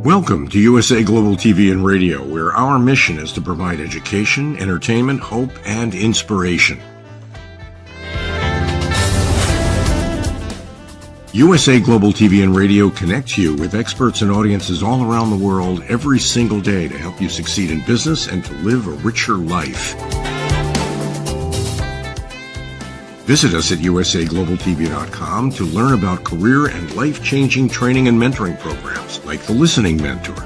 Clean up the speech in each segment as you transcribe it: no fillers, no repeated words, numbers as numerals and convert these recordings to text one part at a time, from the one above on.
Welcome to USA Global TV and Radio, where our mission is to provide education, entertainment, hope, and inspiration. USA Global TV and Radio connects you with experts and audiences all around the world every single day to help you succeed in business and to live a richer life. Visit us at usaglobaltv.com to learn about career and life-changing training and mentoring programs like the Listening Mentor.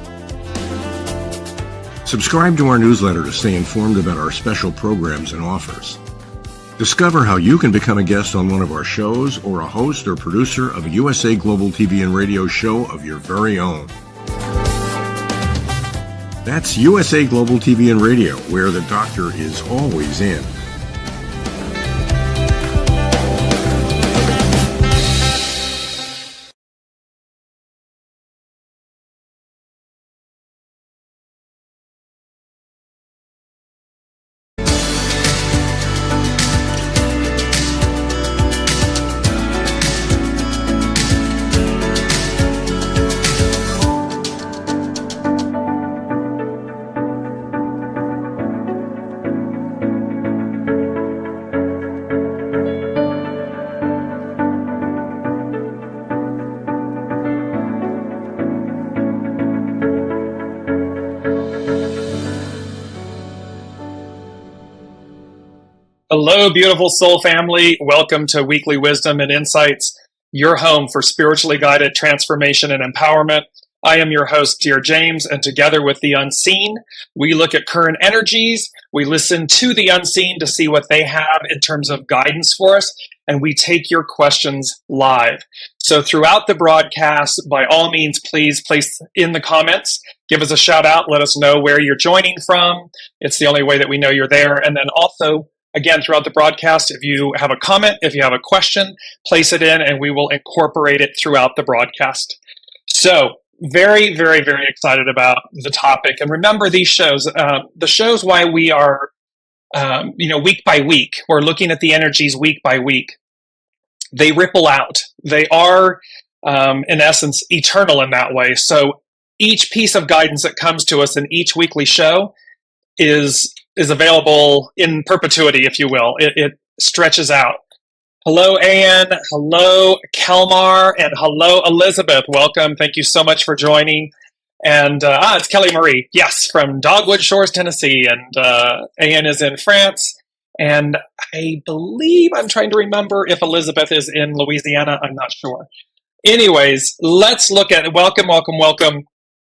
Subscribe to our newsletter to stay informed about our special programs and offers. Discover how you can become a guest on one of our shows or a host or producer of a USA Global TV and Radio show of your very own. That's USA Global TV and Radio, where the doctor is always in. Hello, beautiful soul family. Welcome to Weekly Wisdom and Insights, your home for spiritually guided transformation and empowerment. I am your host, Dearjames, and together with the unseen, we look at current energies, we listen to the unseen to see what they have in terms of guidance for us, and we take your questions live. So throughout the broadcast, by all means, please place in the comments, give us a shout out, let us know where you're joining from. It's the only way that we know you're there. And then also, again, throughout the broadcast, if you have a comment, if you have a question, place it in and we will incorporate it throughout the broadcast. So very, very, very excited about the topic. And remember these shows, the shows why we are, week by week, we're looking at the energies week by week. They ripple out. They are, in essence, eternal in that way. So each piece of guidance that comes to us in each weekly show is available in perpetuity, if you will. It stretches out. Hello, Anne. Hello, Kelmar. And hello, Elizabeth. Welcome. Thank you so much for joining. And it's Kelly Marie. Yes, from Dogwood Shores, Tennessee. And Anne is in France. And I believe, I'm trying to remember if Elizabeth is in Louisiana. I'm not sure. Anyways, let's look at it. Welcome, welcome, welcome.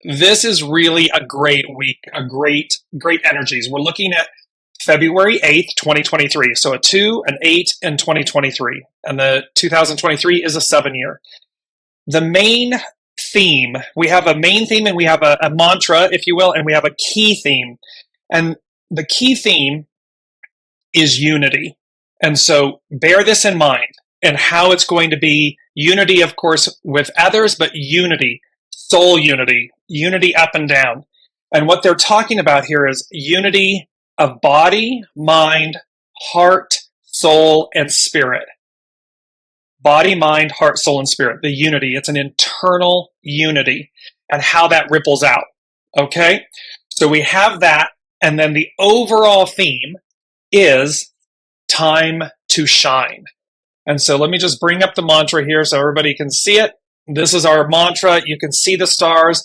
This is really a great week, a great energies. We're looking at February 8th, 2023. So a 2, an 8, and 2023. And the 2023 is a 7-year. The main theme, we have a main theme and we have a mantra, if you will, and we have a key theme. And the key theme is unity. And so bear this in mind and how it's going to be unity, of course, with others, but unity. Soul unity, unity up and down. And what they're talking about here is unity of body, mind, heart, soul, and spirit. Body, mind, heart, soul, and spirit. The unity. It's an internal unity and how that ripples out. Okay? So we have that. And then the overall theme is time to shine. And so let me just bring up the mantra here so everybody can see it. This is our mantra. You can see the stars.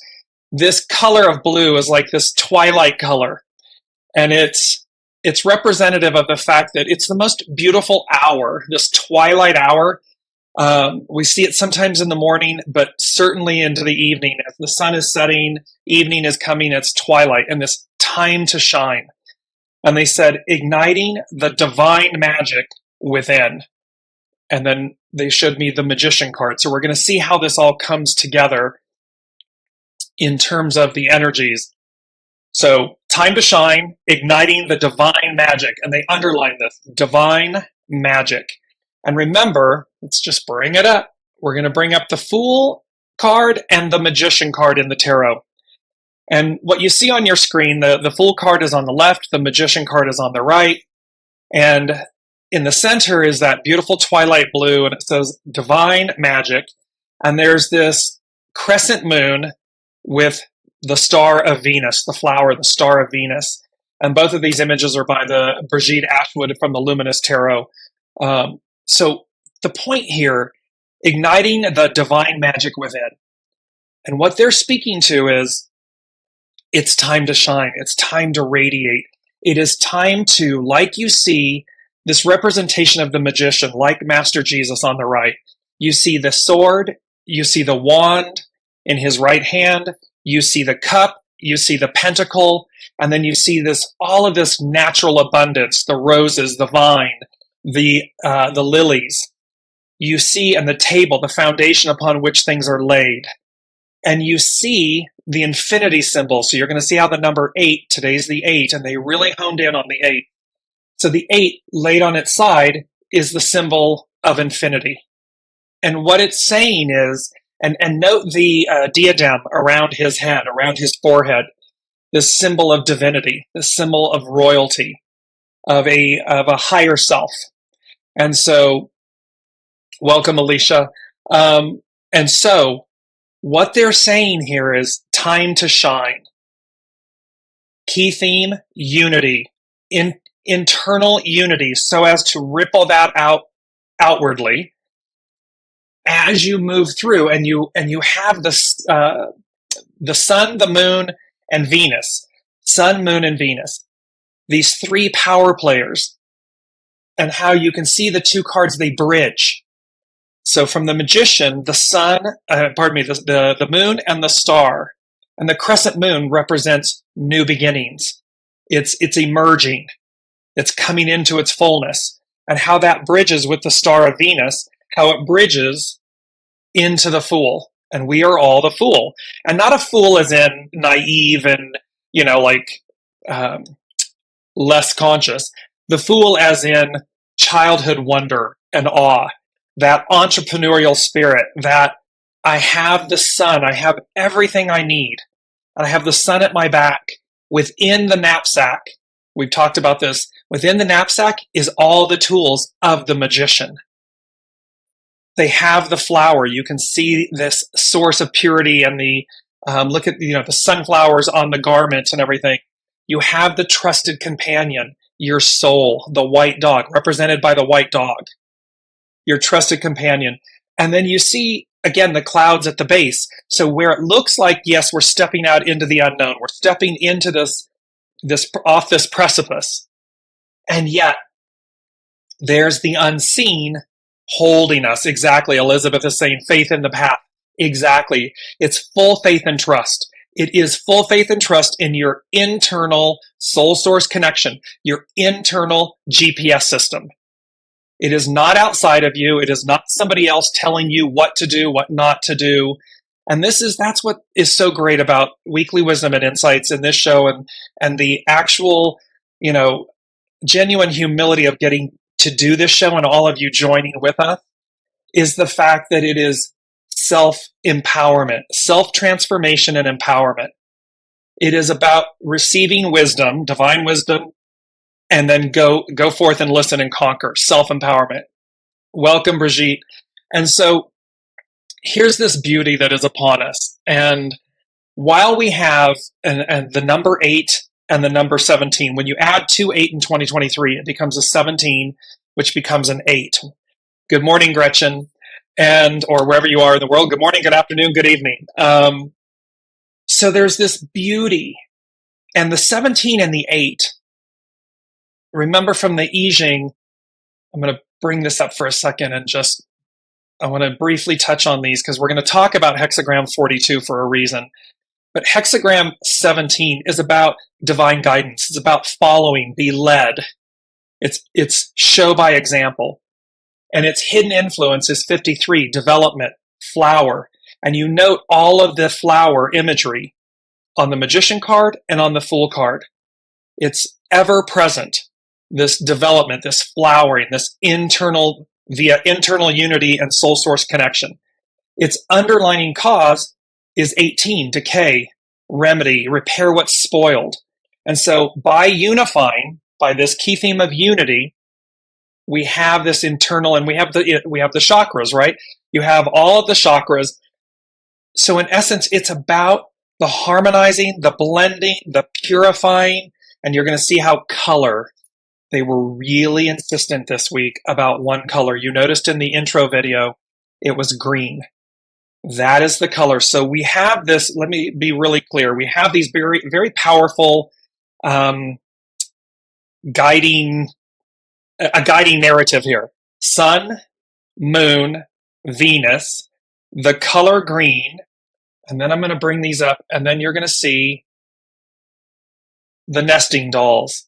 This color of blue is like this twilight color. And it's representative of the fact that it's the most beautiful hour, this twilight hour. We see it sometimes in the morning, but certainly into the evening. As the sun is setting, evening is coming, it's twilight, and this time to shine. And they said, igniting the divine magic within. And then they showed me the magician card. So we're going to see how this all comes together in terms of the energies. So time to shine, igniting the divine magic. And they underline this, divine magic. And remember, let's just bring it up. We're going to bring up the Fool card and the magician card in the tarot. And what you see on your screen, the Fool card is on the left, the magician card is on the right. And in the center is that beautiful twilight blue, and it says divine magic. And there's this crescent moon with the star of Venus, the flower, the star of Venus. And both of these images are by the Brigitte Ashwood from the Luminous Tarot. So the point here, igniting the divine magic within. And what they're speaking to is, it's time to shine. It's time to radiate. It is time to, like you see this representation of the magician, like Master Jesus on the right. You see the sword, you see the wand in his right hand, you see the cup, you see the pentacle, and then you see this, all of this natural abundance, the roses, the vine, the lilies. You see, and the table, the foundation upon which things are laid. And you see the infinity symbol. So you're going to see how the number 8, today's the 8, and they really honed in on the 8. So the 8 laid on its side is the symbol of infinity. And what it's saying is, and note the diadem around his head, around his forehead, this symbol of divinity, this symbol of royalty, of a higher self. And so, welcome, Alicia. And so, what they're saying here is time to shine. Key theme, unity. Internal unity, so as to ripple that out outwardly as you move through, and you have the sun, the moon, and Venus. Sun, moon, and Venus. These three power players, and how you can see the two cards, they bridge. So from the magician, the sun, the moon and the star, and the crescent moon represents new beginnings. It's emerging. It's coming into its fullness. And how that bridges with the star of Venus, how it bridges into the fool. And we are all the fool. And not a fool as in naive and, less conscious. The fool as in childhood wonder and awe. That entrepreneurial spirit, that I have the sun, I have everything I need, and I have the sun at my back. Within the knapsack, we've talked about this, within the knapsack is all the tools of the magician. They have the flower. You can see this source of purity and the, look at, the sunflowers on the garment and everything. You have the trusted companion, your soul, the white dog, represented by the white dog. Your trusted companion. And then you see, again, the clouds at the base. So where it looks like, yes, we're stepping out into the unknown. We're stepping into this off this precipice. And yet, there's the unseen holding us. Exactly. Elizabeth is saying faith in the path. Exactly. It's full faith and trust. It is full faith and trust in your internal soul source connection, your internal GPS system. It is not outside of you. It is not somebody else telling you what to do, what not to do. And that's what is so great about Weekly Wisdom and Insights in this show, and the actual, genuine humility of getting to do this show and all of you joining with us is the fact that it is self-empowerment, self-transformation and empowerment. It is about receiving wisdom, divine wisdom, and then go forth and listen and conquer. Self-empowerment. Welcome, Brigitte. And so here's this beauty that is upon us. And while we have and the number 8 and the number 17, when you add 2 8 in 2023, it becomes a 17, which becomes an 8. Good morning, Gretchen, or wherever you are in the world. Good morning, good afternoon, good evening. So there's this beauty. And the 17 and the 8, remember from the I Ching, I'm going to bring this up for a second and I want to briefly touch on these because we're going to talk about hexagram 42 for a reason. But hexagram 17 is about divine guidance. It's about following, be led. It's show by example. And its hidden influence is 53, development, flower. And you note all of the flower imagery on the magician card and on the fool card. It's ever present. This development, this flowering, this internal unity and soul source connection. Its underlining cause is 18, decay, remedy, repair what's spoiled. And so by unifying, by this key theme of unity, we have this internal, and we have the chakras, right? You have all of the chakras. So in essence, it's about the harmonizing, the blending, the purifying, and you're going to see how color, they were really insistent this week about one color. You noticed in the intro video, it was green. That is the color. So we have this, let me be really clear. We have these very, very powerful guiding narrative here. Sun, moon, Venus, the color green, and then I'm going to bring these up, and then you're going to see the nesting dolls.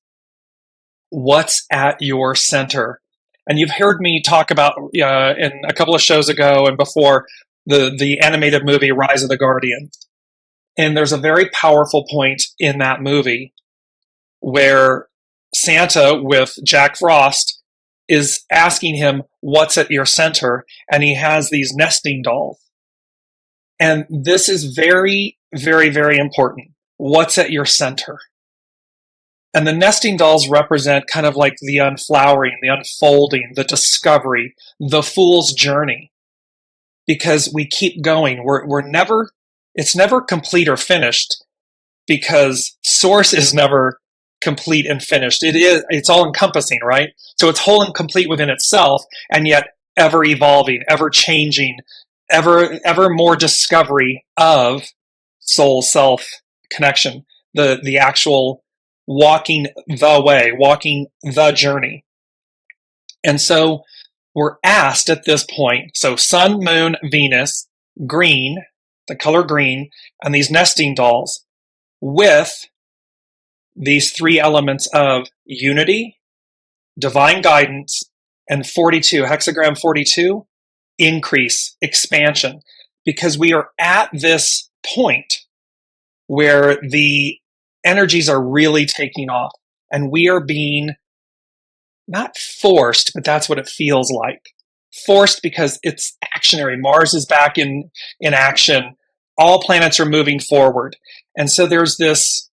What's at your center? And you've heard me talk about in a couple of shows ago and before the animated movie Rise of the Guardian. And there's a very powerful point in that movie where Santa with Jack Frost is asking him, what's at your center? And he has these nesting dolls. And this is very, very, very important. What's at your center? And the nesting dolls represent kind of like the unflowering, the unfolding, the discovery, the fool's journey. Because we keep going. It's never complete or finished, because source is never complete and finished. It's all encompassing, right? So it's whole and complete within itself, and yet ever evolving, ever changing, ever more discovery of soul self connection, the actual walking the way, walking the journey. And so we're asked at this point, so Sun, Moon, Venus, green, the color green, and these nesting dolls with these three elements of unity, divine guidance, and 42, hexagram 42, increase, expansion. Because we are at this point where the energies are really taking off, and we are being not forced, but that's what it feels like. Forced because it's actionary. Mars is back in action. All planets are moving forward. And so there's this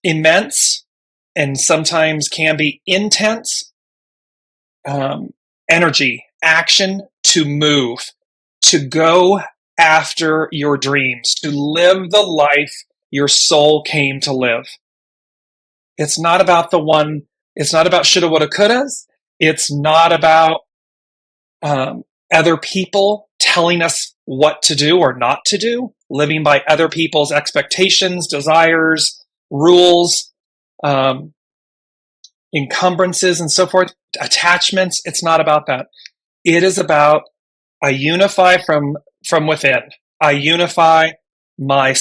immense and sometimes can be intense energy, action to move, to go after your dreams, to live the life your soul came to live. It's not about it's not about shoulda, woulda, couldas. It's not about other people telling us what to do or not to do, living by other people's expectations, desires, rules, encumbrances, and so forth, attachments. It's not about that. It is about I unify from within. I unify my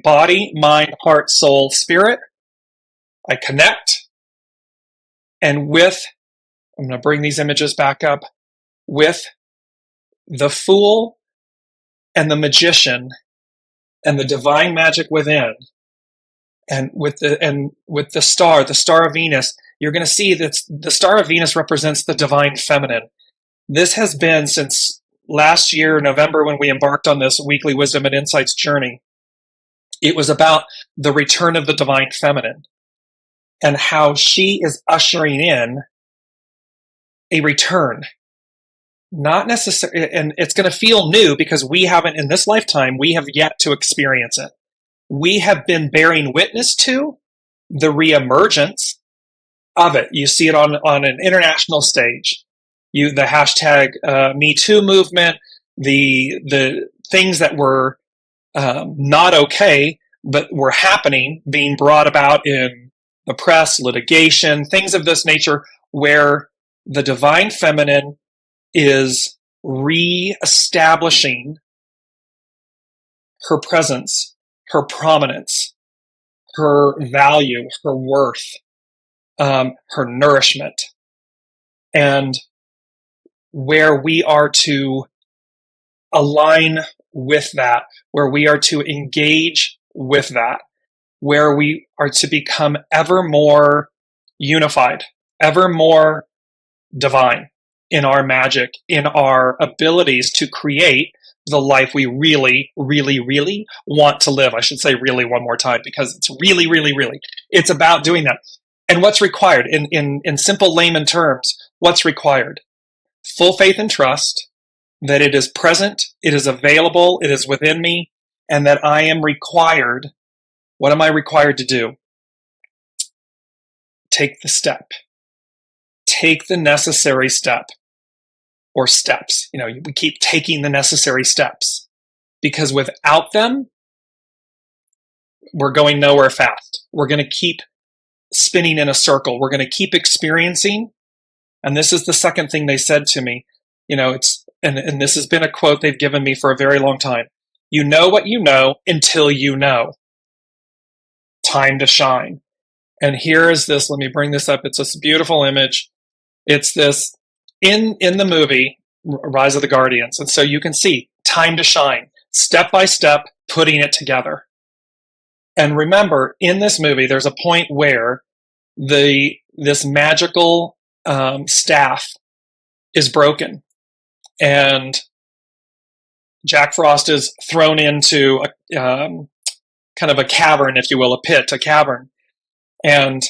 body, mind, heart, soul, spirit. I connect. And I'm going to bring these images back up, with the fool and the magician and the divine magic within, and with the star of Venus, you're going to see that the star of Venus represents the divine feminine. This has been since last year, November, when we embarked on this weekly Wisdom and Insights journey. It was about the return of the divine feminine and how she is ushering in a return. Not necessarily, and it's going to feel new because we haven't, in this lifetime, we have yet to experience it. We have been bearing witness to the reemergence of it. You see it on an international stage. The hashtag Me Too movement, the things that were not okay, but were happening, being brought about in the press, litigation, things of this nature, where the divine feminine is re-establishing her presence, her prominence, her value, her worth, her nourishment, and where we are to align with that, where we are to engage with that, where we are to become ever more unified, ever more divine in our magic, in our abilities to create the life we really, really, really want to live. I should say really one more time, because it's really, really, really, it's about doing that. And what's required in simple layman terms, what's required? Full faith and trust that it is present, it is available, it is within me, and that I am required. What am I required to do? Take the step. Take the necessary step, or steps. We keep taking the necessary steps, because without them, we're going nowhere fast. We're going to keep spinning in a circle. We're going to keep experiencing. And this is the second thing they said to me. And this has been a quote they've given me for a very long time. You know what you know until you know. Time to shine. And here is this. Let me bring this up. It's this beautiful image. It's this in the movie Rise of the Guardians. And so you can see time to shine, step by step, putting it together. And remember, in this movie, there's a point where this magical staff is broken, and Jack Frost is thrown into a kind of a cavern, if you will, a cavern. And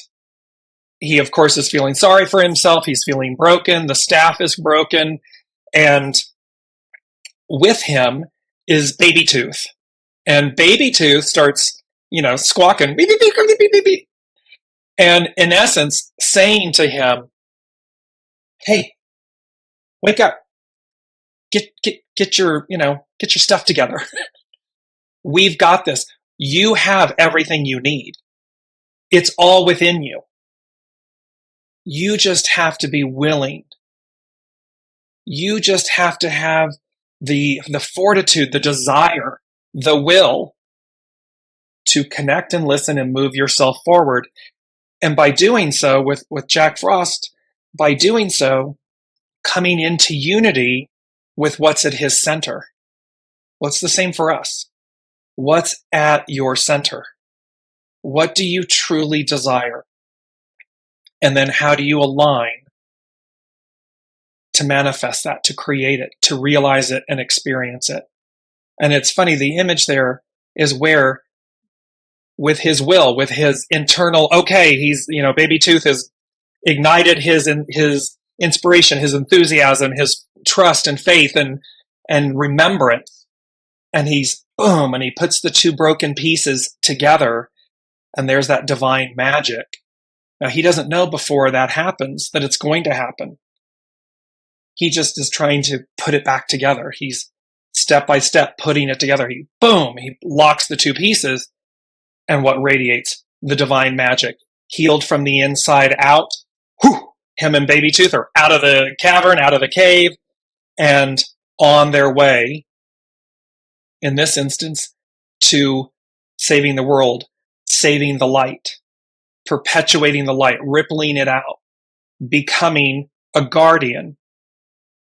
he, of course, is feeling sorry for himself. He's feeling broken. The staff is broken. And with him is Baby Tooth. And Baby Tooth starts, squawking, beep, beep, beep, beep, beep, beep, beep. And in essence, saying to him, hey, wake up. Get your stuff together. We've got this. You have everything you need. It's all within you. You just have to be willing. You just have to have the fortitude, the desire, the will to connect and listen and move yourself forward. And by doing so, with Jack Frost, by doing so, coming into unity with what's at his center. What's the same for us? What's at your center? What do you truly desire? And then how do you align to manifest that, to create it, to realize it and experience it? And it's funny, the image there is where, with his will, with his internal, he's, Baby Tooth has ignited his inspiration, his enthusiasm, his trust and faith and remembrance. And he's boom, and he puts the two broken pieces together, and there's that divine magic. Now, he doesn't know before that happens that it's going to happen. He just is trying to put it back together. He's step by step putting it together. He locks the two pieces, and what radiates? The divine magic. Healed from the inside out. Whew! Him and Baby Tooth are out of the cavern, out of the cave, and on their way, in this instance, to saving the world, saving the light, perpetuating the light, rippling it out, becoming a guardian.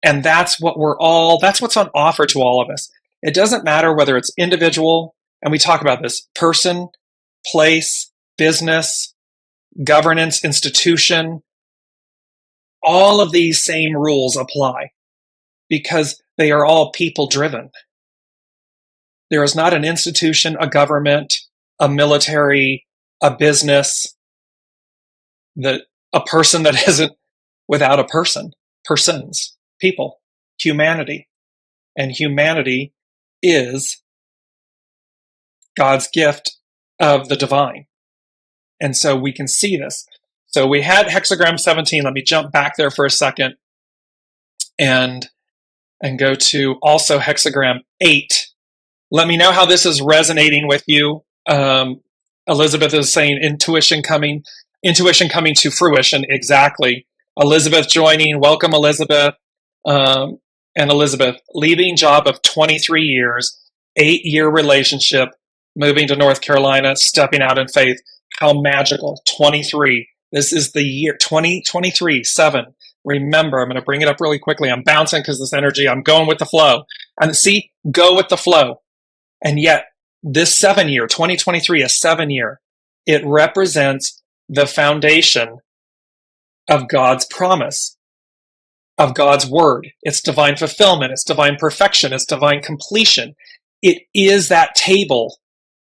And that's what's on offer to all of us. It doesn't matter whether it's individual, and we talk about this, person, place, business, governance, institution. All of these same rules apply because they are all people driven. There is not an institution, a government, a military, a business, a person that isn't without a person, persons, people, humanity. And humanity is God's gift of the divine. And so we can see this. So we had hexagram 17. Let me jump back there for a second and go to also hexagram 8. Let me know how this is resonating with you. Elizabeth is saying intuition coming to fruition. Exactly. Elizabeth joining. Welcome, Elizabeth. And Elizabeth, leaving job of 23 years, 8-year relationship, moving to North Carolina, stepping out in faith. How magical. 23. This is the year 2023, 7. Remember, I'm going to bring it up really quickly. I'm bouncing because this energy, I'm going with the flow. And see, go with the flow. And yet, this 7-year, 2023, a 7-year, it represents the foundation of God's promise, of God's word. It's divine fulfillment. It's divine perfection. It's divine completion. It is that table.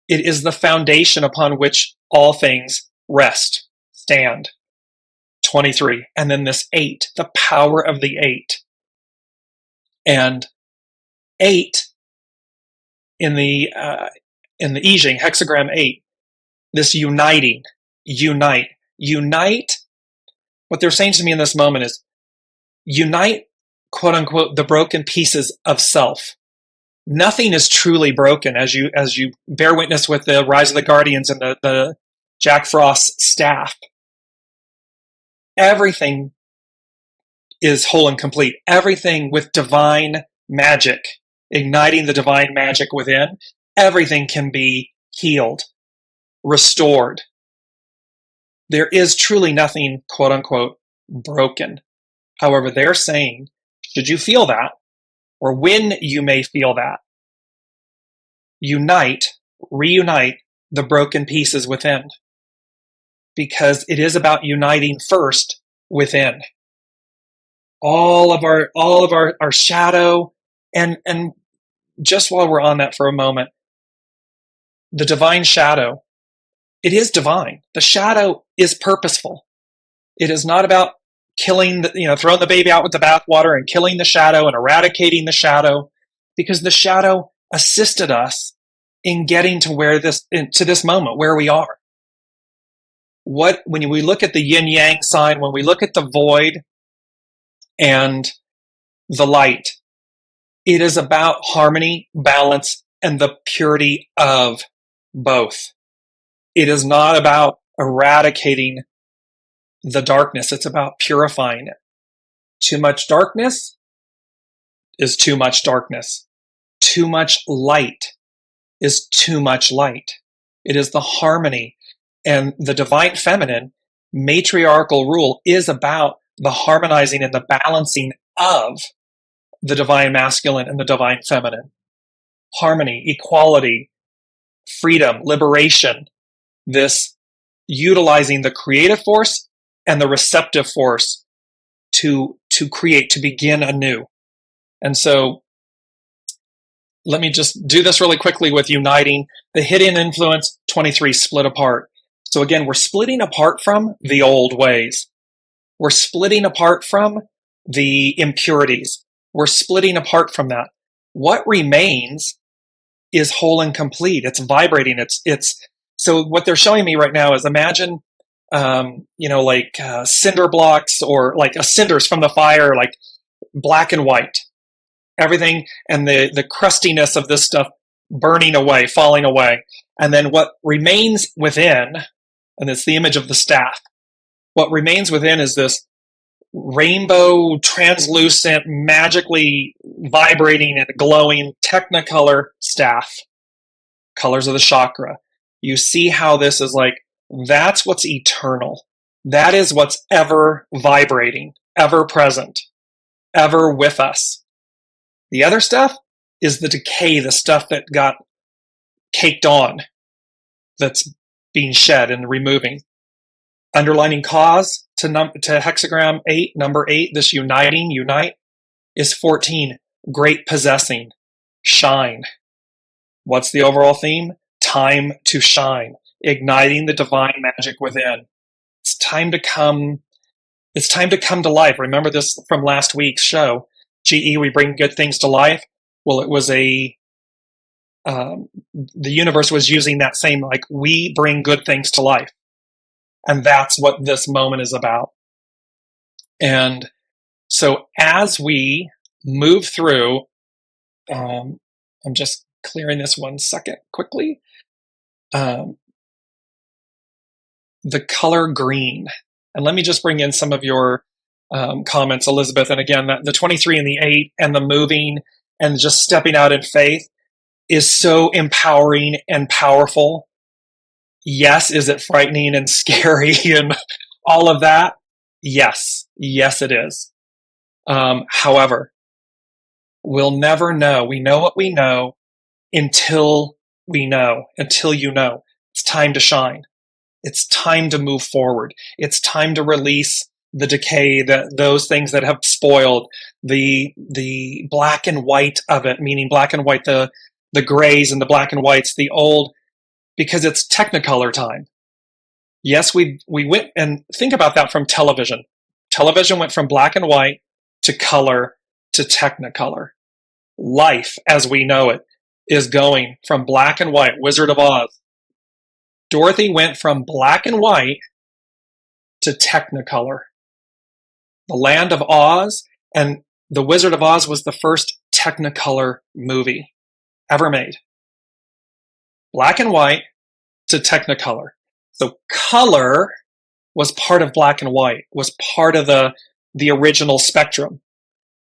It is the foundation upon which all things rest, stand. 23. And then this 8, the power of the 8. And 8 in the in the I Ching, hexagram 8, this unite. What they're saying to me in this moment is unite, quote unquote, the broken pieces of self. Nothing is truly broken, as you bear witness with the Rise of the Guardians and the Jack Frost staff. Everything is whole and complete. Everything with divine magic, igniting the divine magic within, everything can be healed, restored. There is truly nothing, quote unquote, broken. However, they're saying, should you feel that, or when you may feel that, reunite the broken pieces within. Because it is about uniting first within. All of our shadow, and just while we're on that for a moment, the divine shadow, it is divine. The shadow is purposeful. It is not about killing, throwing the baby out with the bathwater and killing the shadow and eradicating the shadow, because the shadow assisted us in getting to to this moment where we are. When we look at the yin-yang sign, when we look at the void and the light, it is about harmony, balance, and the purity of both. It is not about eradicating the darkness. It's about purifying it. Too much darkness is too much darkness. Too much light is too much light. It is the harmony. And the divine feminine matriarchal rule is about the harmonizing and the balancing of the divine masculine and the divine feminine. Harmony, equality, freedom, liberation, this utilizing the creative force and the receptive force to create, to begin anew. And so let me just do this really quickly with uniting. The hidden influence, 23, split apart. So again, we're splitting apart from the old ways. We're splitting apart from the impurities. We're splitting apart from that. What remains is whole and complete. It's vibrating. So what they're showing me right now is imagine, cinder blocks, or like cinders from the fire, like black and white. Everything and the crustiness of this stuff burning away, falling away. And then what remains within, and it's the image of the staff, what remains within is this rainbow, translucent, magically vibrating and glowing technicolor staff, colors of the chakra. You see how this is like, that's what's eternal. That is what's ever vibrating, ever present, ever with us. The other stuff is the decay, the stuff that got caked on, that's being shed and removing. Underlining cause to hexagram 8, number 8, this unite, is 14, great possessing, shine. What's the overall theme? Time to shine, igniting the divine magic within. It's time to come to life. Remember this from last week's show. GE, we bring good things to life. Well, it was the universe was using that same, like, we bring good things to life. And that's what this moment is about. And so as we move through, I'm just clearing this 1 second quickly. The color green. And let me just bring in some of your comments, Elizabeth. And again, the 23 and the 8 and the moving and just stepping out in faith is so empowering and powerful. Yes, is it frightening and scary and all of that? Yes, it is. However, we'll never know. We know what we know until you know. It's time to shine. It's time to move forward. It's time to release the decay, those things that have spoiled, the black and white of it, meaning black and white, the grays and the black and whites, the old, because it's Technicolor time. Yes, we went, and think about that from television. Television went from black and white to color to Technicolor. Life as we know it is going from black and white, Wizard of Oz. Dorothy went from black and white to Technicolor. The Land of Oz and The Wizard of Oz was the first Technicolor movie ever made. Black and white to Technicolor. So color was part of black and white, was part of the original spectrum.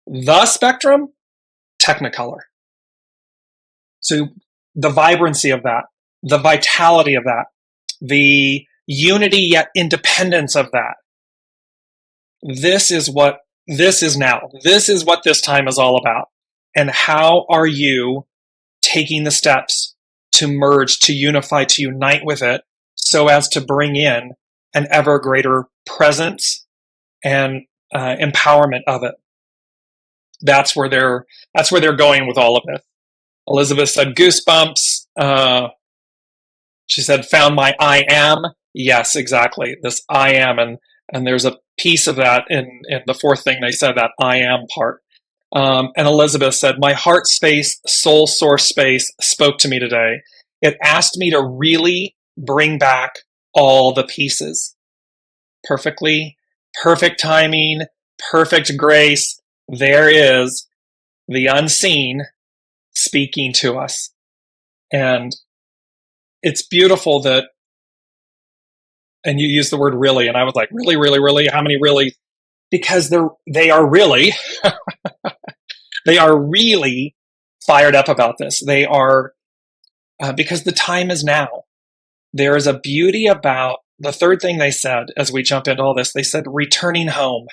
The spectrum, Technicolor. So the vibrancy of that, the vitality of that, the unity yet independence of that. This is what this is now. This is what this time is all about. And how are you taking the steps to merge, to unify, to unite with it so as to bring in an ever greater presence and empowerment of it? That's where they're going with all of this. Elizabeth said goosebumps. She said, found my I am. Yes, exactly. This I am. And there's a piece of that in the fourth thing they said, that I am part. And Elizabeth said, my heart space, soul source space spoke to me today. It asked me to really bring back all the pieces. Perfect timing, perfect grace. There is the unseen speaking to us. And it's beautiful that, and you use the word really, and I was like, really, really, really? How many really? Because they are really, they are really fired up about this. They are, because the time is now. There is a beauty about the third thing they said as we jump into all this. They said, returning home.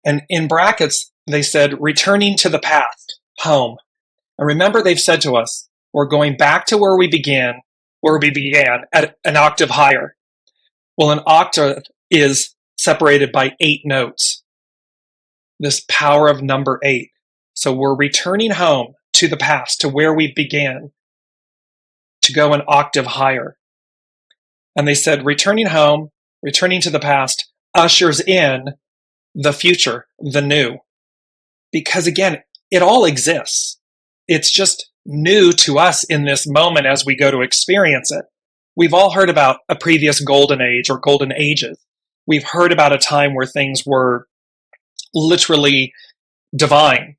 And in brackets, they said, returning to the past, home. And remember, they've said to us, we're going back to where we began at an octave higher. Well, an octave is separated by 8 notes. This power of number 8. So we're returning home to the past, to where we began, to go an octave higher. And they said, returning home, returning to the past, ushers in the future, the new. Because again, it all exists. It's just new to us in this moment as we go to experience it. We've all heard about a previous golden age or golden ages. We've heard about a time where things were literally divine,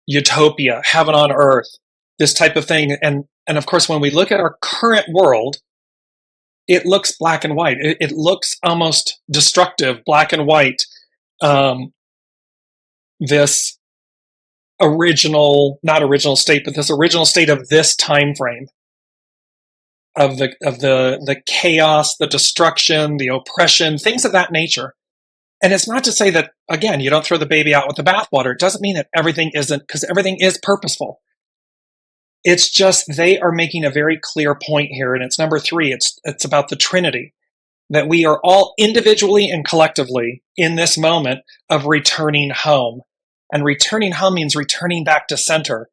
utopia, heaven on earth, this type of thing. And of course, when we look at our current world, it looks black and white. It looks almost destructive, black and white. This not original state, but this original state of this time frame of the chaos, the destruction, the oppression, things of that nature. And it's not to say that, again, you don't throw the baby out with the bathwater. It doesn't mean that everything isn't, because everything is purposeful. It's just they are making a very clear point here, and it's number 3. It's about the Trinity, that we are all individually and collectively in this moment of returning home. And returning home means returning back to center,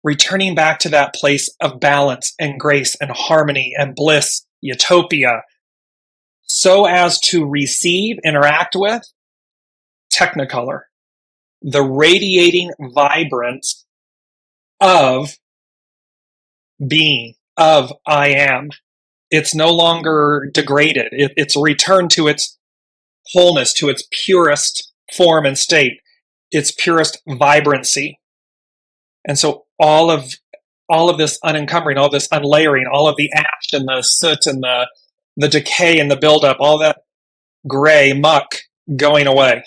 returning back to that place of balance and grace and harmony and bliss, utopia, so as to receive, interact with Technicolor, the radiating vibrance of being, of I am. It's no longer degraded. It's returned to its wholeness, to its purest form and state, its purest vibrancy. And so all of this unencumbering, all this unlayering, all of the ash and the soot and the decay and the buildup, all that gray muck going away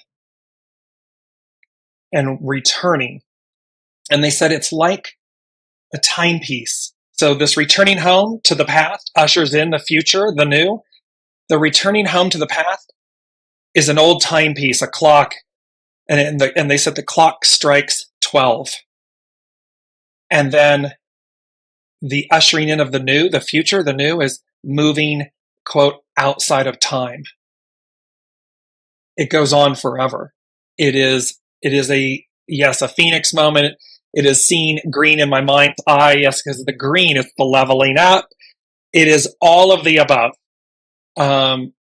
and returning. And they said it's like a timepiece. So this returning home to the past ushers in the future, the new. The returning home to the past is an old timepiece, a clock. And they said the clock strikes 12. And then the ushering in of the new, the future, the new is moving, quote, outside of time. It goes on forever. It is a phoenix moment. It is seeing green in my mind's eye. Yes, because the green is the leveling up. It is all of the above. And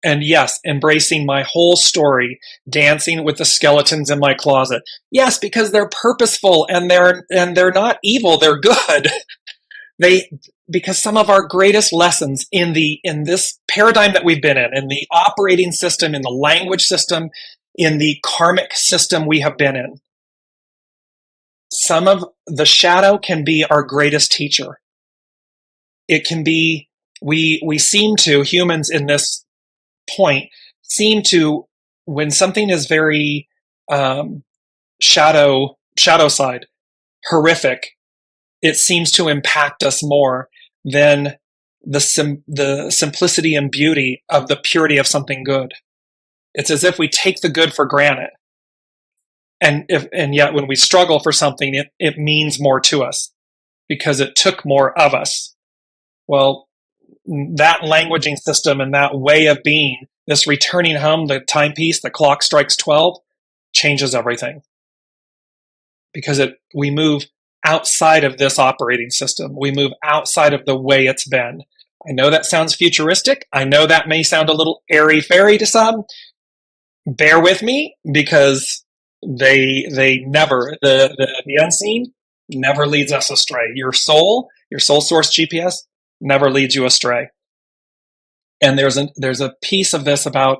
And yes, embracing my whole story, dancing with the skeletons in my closet. Yes, because they're purposeful and they're not evil, they're good. Because some of our greatest lessons in this paradigm that we've been in the operating system, in the language system, in the karmic system we have been in, some of the shadow can be our greatest teacher. It can be, we seem to, humans in this point, seem to, when something is very shadow side, horrific, it seems to impact us more than the simplicity and beauty of the purity of something good. It's as if we take the good for granted. And yet when we struggle for something, it means more to us because it took more of us. Well, that languaging system and that way of being, this returning home, the timepiece, the clock strikes 12, changes everything. Because we move outside of this operating system. We move outside of the way it's been. I know that sounds futuristic. I know that may sound a little airy-fairy to some. Bear with me, because they never, the unseen never leads us astray. Your soul source GPS never leads you astray. And there's a piece of this about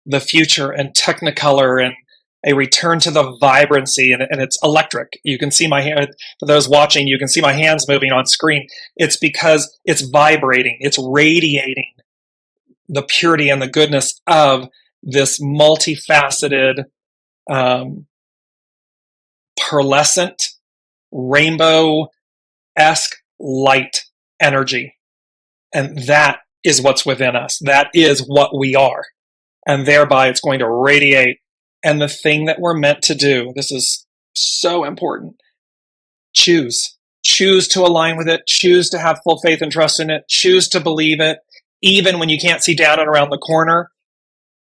the future and Technicolor and a return to the vibrancy, and it's electric. You can see my hand, for those watching, you can see my hands moving on screen. It's because it's vibrating, it's radiating the purity and the goodness of this multifaceted, pearlescent, rainbow-esque light energy. And that is what's within us. That is what we are. And thereby it's going to radiate. And the thing that we're meant to do, this is so important, choose. Choose to align with it. Choose to have full faith and trust in it. Choose to believe it. Even when you can't see down and around the corner,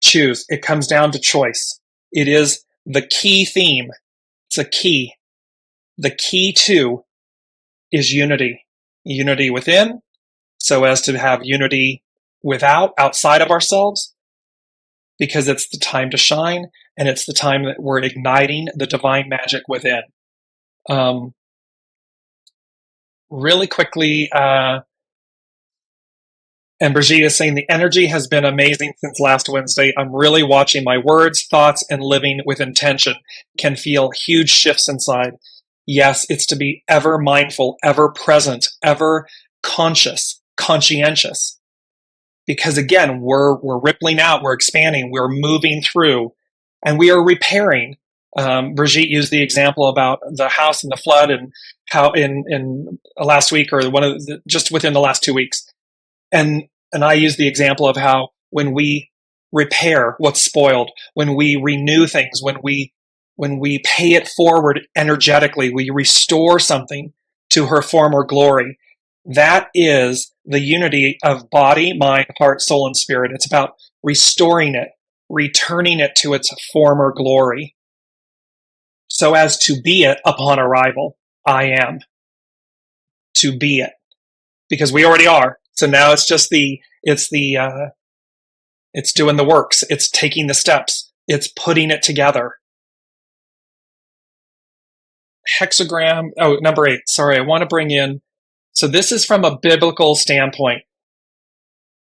choose. It comes down to choice. It is the key theme. It's a key. The key to is unity. Unity within, so as to have unity outside of ourselves, because it's the time to shine, and it's the time that we're igniting the divine magic within. Really quickly, and Brigitte is saying the energy has been amazing since last Wednesday. I'm really watching my words, thoughts, and living with intention. Can feel huge shifts inside. Yes, it's to be ever mindful, ever present, ever conscientious. Because again, we're rippling out, we're expanding, we're moving through, and we are repairing. Brigitte used the example about the house and the flood, and how in last week, or just within the last 2 weeks. And I use the example of how when we repair what's spoiled, when we renew things, when we pay it forward energetically, we restore something to her former glory. That is the unity of body, mind, heart, soul, and spirit. It's about restoring it, returning it to its former glory, so as to be it upon arrival. I am to be it, because we already are. So now it's just it's doing the works. It's taking the steps. It's putting it together. Hexagram. Oh, number 8. Sorry, I want to bring in. So this is from a biblical standpoint.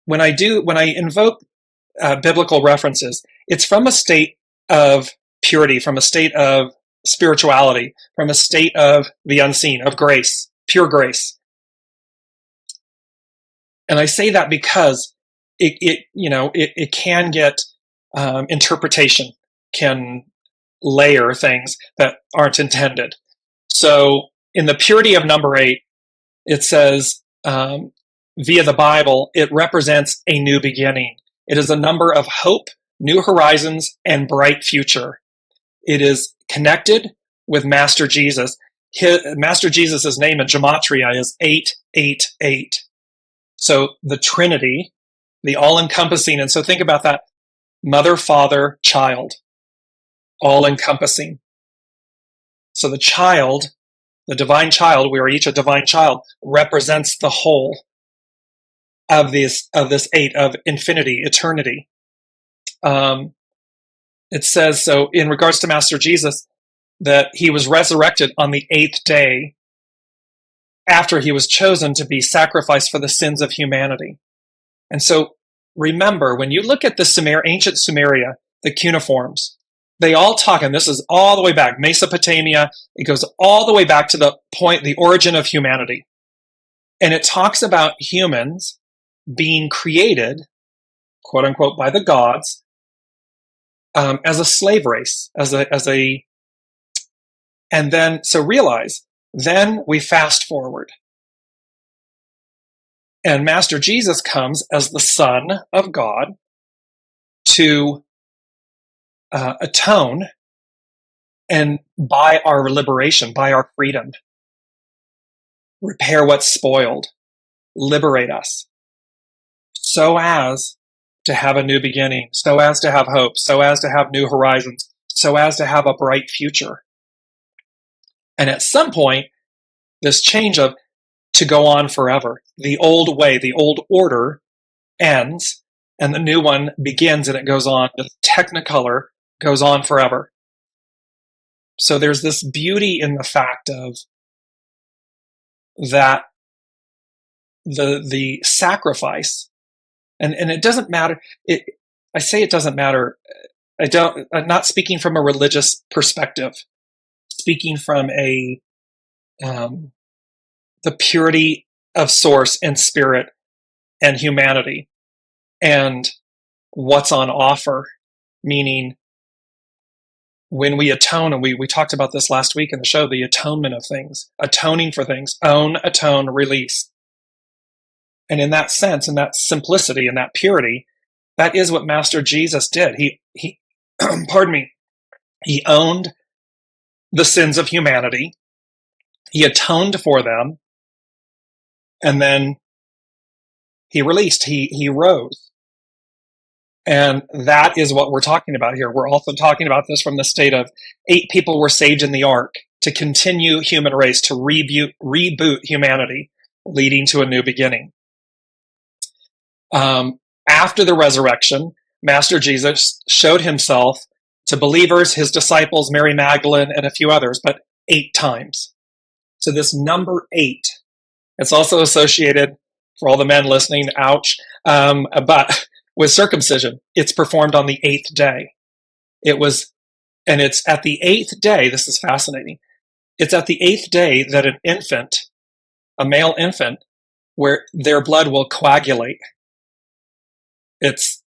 When I invoke biblical references, it's from a state of purity, from a state of spirituality, from a state of the unseen, of grace, pure grace. And I say that because it can get interpretation, can layer things that aren't intended. So in the purity of number 8, it says, via the Bible, it represents a new beginning. It is a number of hope, new horizons, and bright future. It is connected with Master Jesus. Master Jesus' name in Gematria is 888. So the Trinity, the all-encompassing, and so think about that, mother, father, child, all-encompassing. So the child, the divine child, we are each a divine child, represents the whole of this 8 of infinity, eternity. it says, so in regards to Master Jesus, that he was resurrected on the 8th day after he was chosen to be sacrificed for the sins of humanity. And so remember, when you look at the ancient Sumeria, the cuneiforms, they all talk, and this is all the way back, Mesopotamia, it goes all the way back to the point, the origin of humanity. And it talks about humans being created, quote unquote, by the gods, as a slave race, and then, so realize, then we fast forward. And Master Jesus comes as the Son of God to atone and by our liberation, by our freedom, repair what's spoiled, liberate us, so as to have a new beginning, so as to have hope, so as to have new horizons, so as to have a bright future. And at some point, this change of to go on forever, the old way, the old order ends, and the new one begins, and it goes on. The Technicolor goes on forever. So there's this beauty in the fact of that the sacrifice, and it doesn't matter. I say it doesn't matter. I'm not speaking from a religious perspective, speaking from the purity of source and spirit and humanity and what's on offer, meaning when we atone, and we talked about this last week in the show, the atonement of things, atoning for things, own, atone, release. And in that sense, in that simplicity, in that purity, that is what Master Jesus did. He pardon me, he owned the sins of humanity. He atoned for them. And then he released, he rose. And that is what we're talking about here. We're also talking about this from the state of 8 people were saved in the ark to continue human race, to reboot humanity, leading to a new beginning. After the resurrection, Master Jesus showed himself to believers, his disciples, Mary Magdalene, and a few others, but 8 times. So this number 8, it's also associated, for all the men listening, ouch, but with circumcision. It's performed on the 8th day. And it's at the 8th day, this is fascinating, it's at the 8th day that an infant, a male infant, where their blood will coagulate. It's,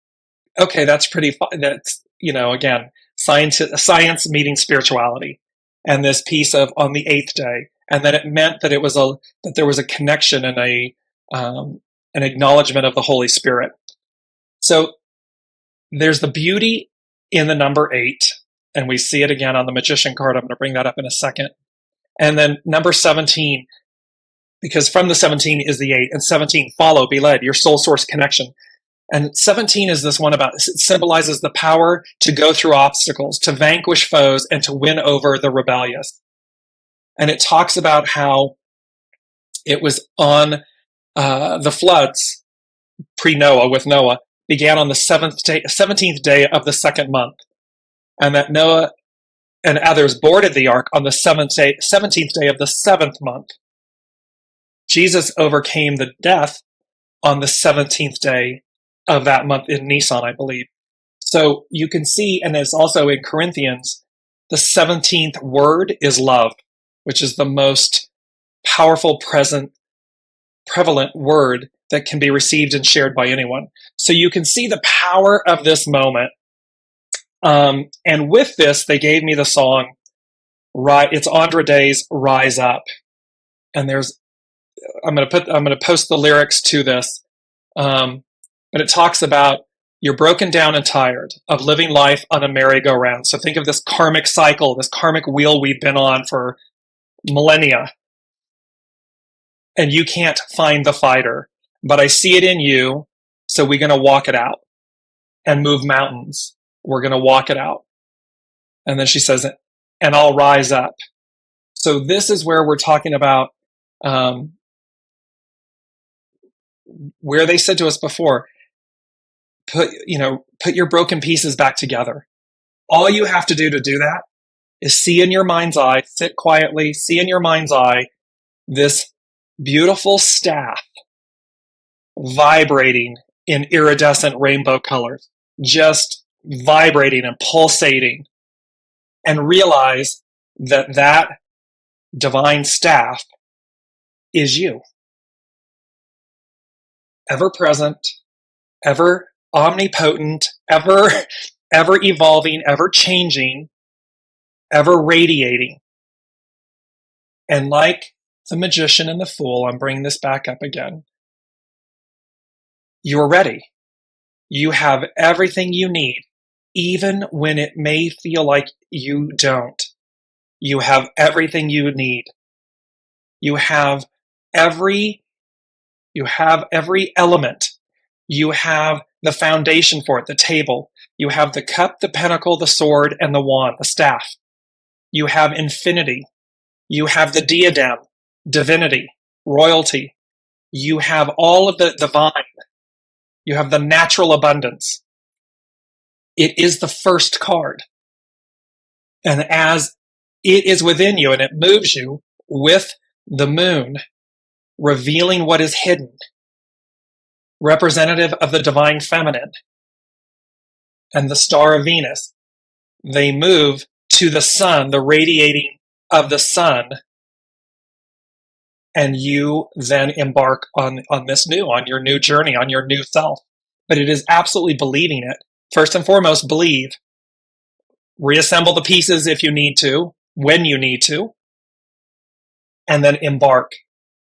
okay, that's pretty fun. That's, again, science meeting spirituality. And this piece of on the 8th day. And that it meant that that there was a connection and an acknowledgement of the Holy Spirit. So there's the beauty in the number 8, and we see it again on the magician card. I'm going to bring that up in a second. And then number 17, because from the 17 is the 8, and 17, follow, be led, your soul source connection. And 17 is this one about, it symbolizes the power to go through obstacles, to vanquish foes, and to win over the rebellious. And it talks about how it was on the floods, pre-Noah, with Noah, began on the 17th day of the 2nd month. And that Noah and others boarded the ark on the 17th day of the 7th month. Jesus overcame the death on the 17th day of that month in Nisan, I believe. So you can see, and it's also in Corinthians, the 17th word is love, which is the most powerful, prevalent word that can be received and shared by anyone. So you can see the power of this moment. And with this, they gave me the song, it's Andra Day's Rise Up. And I'm going to post the lyrics to this. But it talks about you're broken down and tired of living life on a merry-go-round. So think of this karmic cycle, this karmic wheel we've been on for millennia. And you can't find the fighter, but I see it in you. So we're going to walk it out and move mountains. We're going to walk it out. And then she says, and I'll rise up. So this is where we're talking about, where they said to us before, put your broken pieces back together. All you have to do that is see in your mind's eye, sit quietly, see in your mind's eye this beautiful staff vibrating in iridescent rainbow colors, just vibrating and pulsating, and realize that divine staff is you. Ever present, ever omnipotent, ever evolving, ever changing, ever radiating. And like the magician and the fool, I'm bringing this back up again. You're ready. You have everything you need, even when it may feel like you don't. You have everything you need. You have every element. You have the foundation for it, the table. You have the cup, the pentacle, the sword, and the wand, the staff. You have infinity. You have the diadem, divinity, royalty. You have all of the divine. You have the natural abundance. It is the first card. And as it is within you and it moves you with the moon, revealing what is hidden, representative of the divine feminine, and the star of Venus, they move to the sun, the radiating of the sun, and you then embark on your new journey, on your new self. But it is absolutely believing it. First and foremost, believe. Reassemble the pieces if you need to, when you need to, and then embark.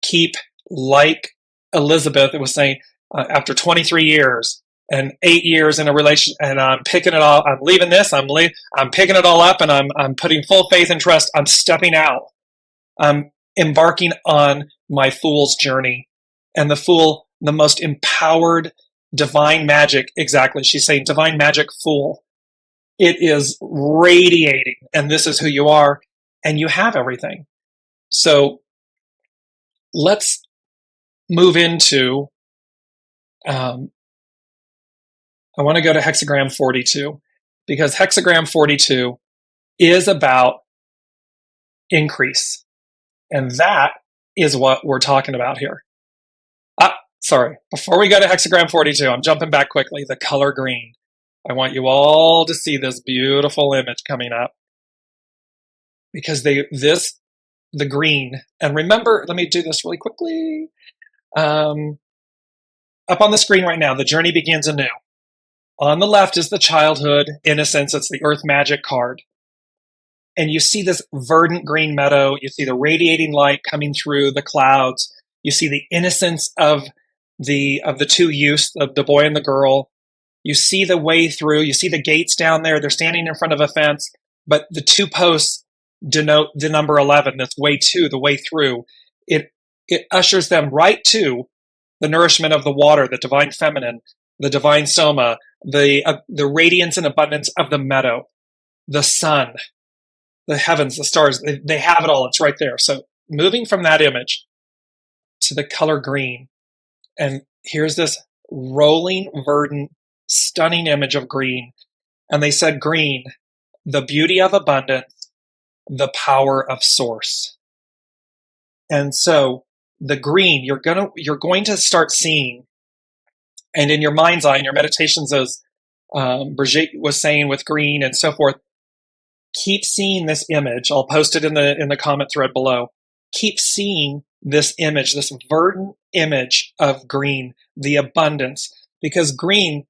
Keep, like Elizabeth was saying, after 23 years and 8 years in a relation, and I'm picking it all, I'm leaving this, I'm picking it all up, and I'm putting full faith and trust. I'm stepping out. I'm embarking on my fool's journey. And the fool, the most empowered divine magic, exactly. She's saying divine magic fool. It is radiating, and this is who you are, and you have everything. So let's move into, I want to go to hexagram 42, because hexagram 42 is about increase. And that is what we're talking about here. Sorry, before we go to hexagram 42, I'm jumping back quickly. The color green. I want you all to see this beautiful image coming up, because the green, and remember, let me do this really quickly. Up on the screen right now, the journey begins anew. On the left is the childhood, innocence. It's the earth magic card. And you see this verdant green meadow. You see the radiating light coming through the clouds. You see the innocence of the two youths, of the boy and the girl. You see the way through. You see the gates down there. They're standing in front of a fence, but the two posts denote the number 11. That's way two, the way through. It ushers them right to the nourishment of the water, the divine feminine, the divine soma, the radiance and abundance of the meadow, the sun, the heavens, the stars. They have it all. It's right there. So moving from that image to the color green, and here's this rolling, verdant, stunning image of green. And they said green, the beauty of abundance, the power of source. And so the green, you're going to start seeing, and in your mind's eye, in your meditations, as Brigitte was saying with green and so forth, keep seeing this image. I'll post it in the comment thread below. Keep seeing this image, this verdant image of green, the abundance, because green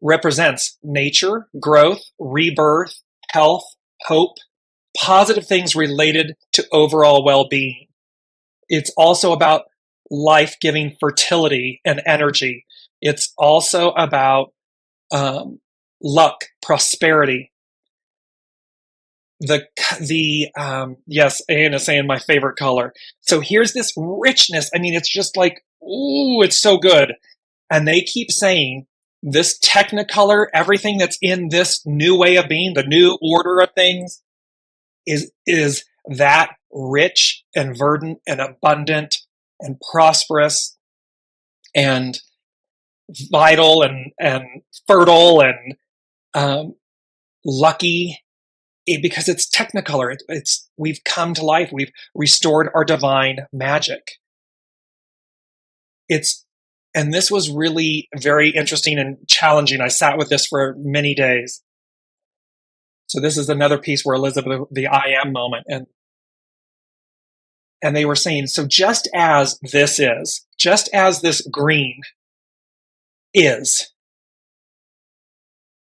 represents nature, growth, rebirth, health, hope, positive things related to overall well-being. It's also about life-giving fertility and energy. It's also about luck, prosperity. Yes, Anne is saying my favorite color. So here's this richness. I mean, it's just like, ooh, it's so good. And they keep saying this technicolor, everything that's in this new way of being, the new order of things, is that rich and verdant and abundant and prosperous. And vital and fertile and lucky, because it's technicolor. We've come to life. We've restored our divine magic. And this was really very interesting and challenging. I sat with this for many days. So this is another piece where Elizabeth, the I am moment, and they were saying, so just as this green is,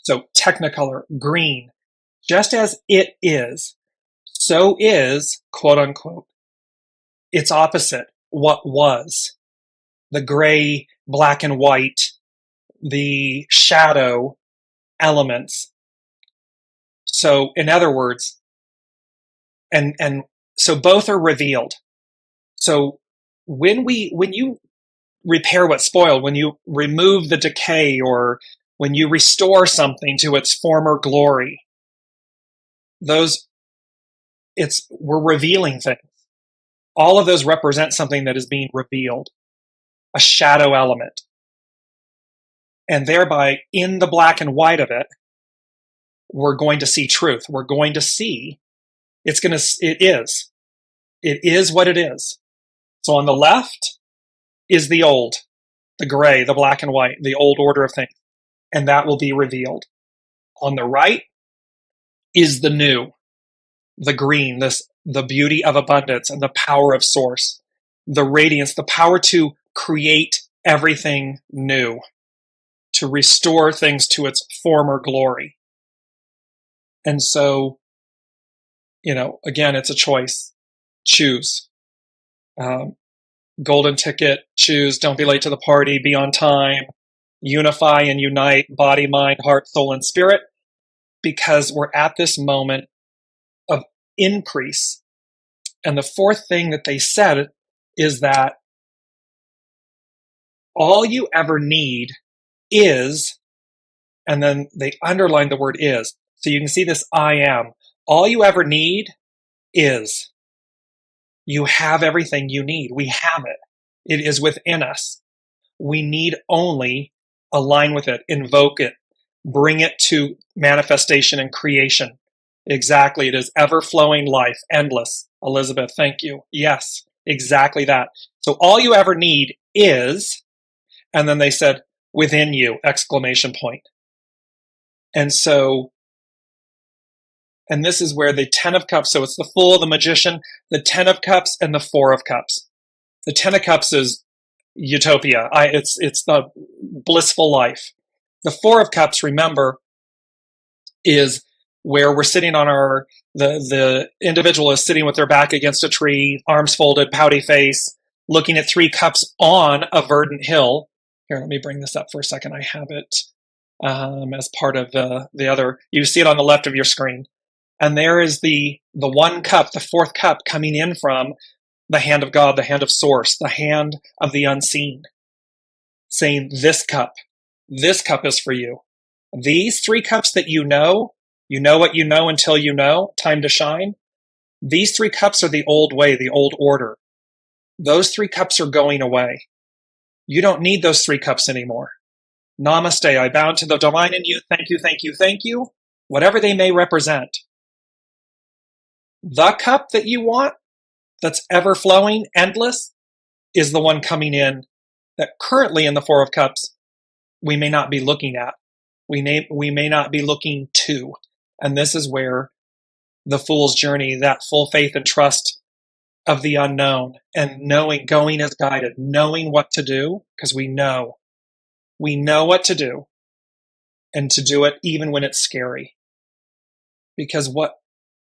so technicolor, green, just as it is, so is, quote unquote, its opposite, what was, the gray, black and white, the shadow elements. So in other words, and so both are revealed. So when you repair what's spoiled, when you remove the decay, or when you restore something to its former glory, we're revealing things. All of those represent something that is being revealed, a shadow element. And thereby, in the black and white of it, we're going to see truth. We're going to see it is what it is. So on the left is the old, the gray, the black and white, the old order of things. And that will be revealed. On the right is the new, the green, the beauty of abundance and the power of source, the radiance, the power to create everything new, to restore things to its former glory. And so, again, it's a choice. Choose. Golden ticket, choose, don't be late to the party, be on time, unify and unite, body, mind, heart, soul, and spirit, because we're at this moment of increase. And the fourth thing that they said is that all you ever need is, and then they underlined the word is. So you can see this I am. All you ever need is. You have everything you need. We have it. It is within us. We need only align with it, invoke it, bring it to manifestation and creation. Exactly. It is ever-flowing life, endless. Elizabeth, thank you. Yes, exactly that. So all you ever need is, and then they said, within you, exclamation point. And so, and this is where the 10 of Cups, so it's the Fool, the Magician, the 10 of Cups, and the 4 of Cups. The 10 of Cups is utopia. It's the blissful life. The 4 of Cups, remember, is where we're sitting on the individual is sitting with their back against a tree, arms folded, pouty face, looking at 3 cups on a verdant hill. Here, let me bring this up for a second. I have it as part of the other. You see it on the left of your screen. And there is the 1 cup, the 4th cup, coming in from the hand of God, the hand of source, the hand of the unseen, saying, this cup is for you. These 3 cups that you know what you know until you know, time to shine. These 3 cups are the old way, the old order. Those 3 cups are going away. You don't need those 3 cups anymore. Namaste, I bow to the divine in you. Thank you, thank you, thank you. Whatever they may represent. The cup that you want, that's ever-flowing, endless, is the one coming in that currently in the 4 of Cups we may not be looking at. We may not be looking to. And this is where the Fool's journey, that full faith and trust of the unknown, and knowing, going as guided, knowing what to do, because we know what to do, and to do it even when it's scary. Because what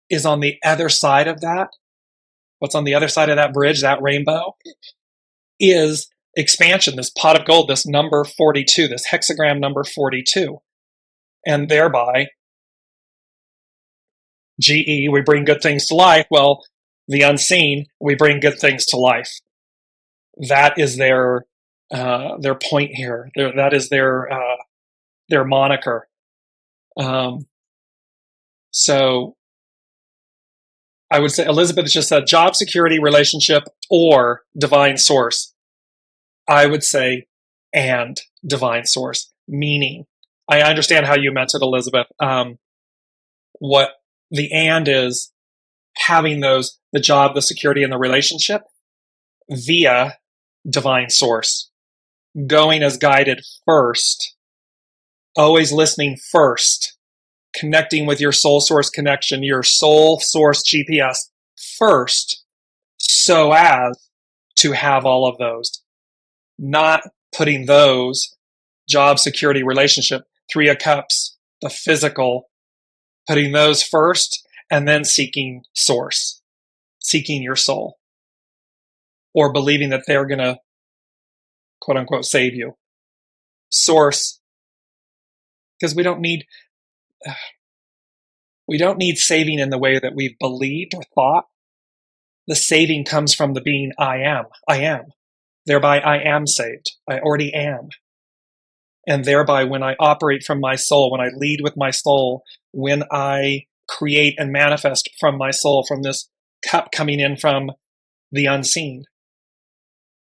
is on the other side of that, what's on the other side of that bridge, that rainbow, is expansion, this pot of gold, this number 42, this hexagram number 42. And thereby, GE, we bring good things to life. Well, the unseen, we bring good things to life. That is their point here. That is their moniker. So I would say Elizabeth just said job security, relationship, or divine source. I would say and divine source. Meaning, I understand how you meant it, Elizabeth. What the and is having those, the job, the security, and the relationship via divine source, going as guided first, always listening first, connecting with your soul source connection, your soul source GPS first, so as to have all of those, not putting those job, security, relationship, Three of Cups, the physical, putting those first, and then seeking source, seeking your soul, or believing that they're going to, quote unquote, save you. Source, because we don't need saving in the way that we've believed or thought. The saving comes from the being I am. I am. Thereby I am saved. I already am. And thereby when I operate from my soul, when I lead with my soul, when I create and manifest from my soul, from this cup coming in from the unseen,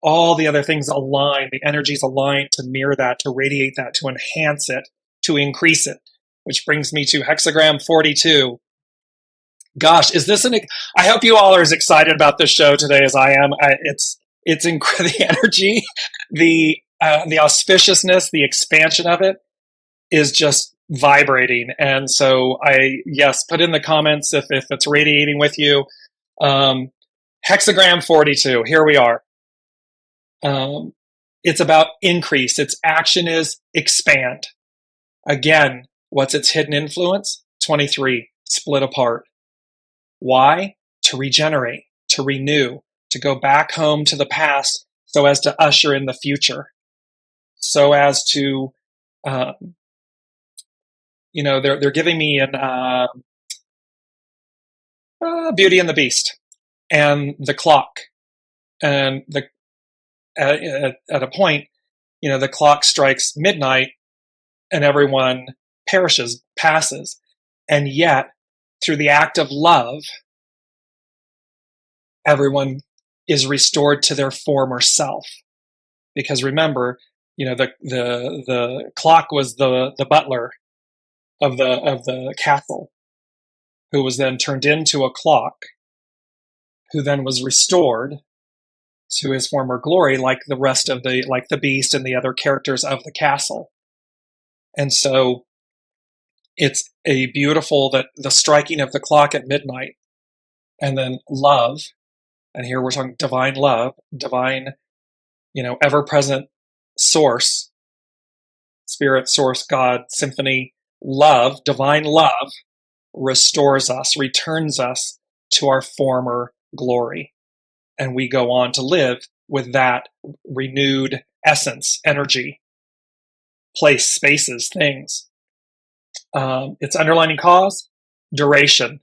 all the other things align, the energies align to mirror that, to radiate that, to enhance it, to increase it, which brings me to hexagram 42. Gosh, is this I hope you all are as excited about this show today as I am. It's the energy, the auspiciousness, the expansion of it is just vibrating. And so put in the comments if it's radiating with you. Hexagram 42, here we are. It's about increase. Its action is expand. Again, what's its hidden influence? 23, split apart. Why? To regenerate, to renew, to go back home to the past so as to usher in the future, so as to, they're giving me an Beauty and the Beast and the clock, and at a point, the clock strikes midnight and everyone passes. And yet, through the act of love, everyone is restored to their former self. Because remember, the clock was the butler of the castle, who was then turned into a clock, who then was restored to his former glory, like the rest of the beast and the other characters of the castle. And so it's a beautiful, that the striking of the clock at midnight, and then love, and here we're talking divine love, divine, ever-present source, spirit, source, God, symphony, love, divine love, restores us, returns us to our former glory. And we go on to live with that renewed essence, energy, place, spaces, things. Its underlining cause, duration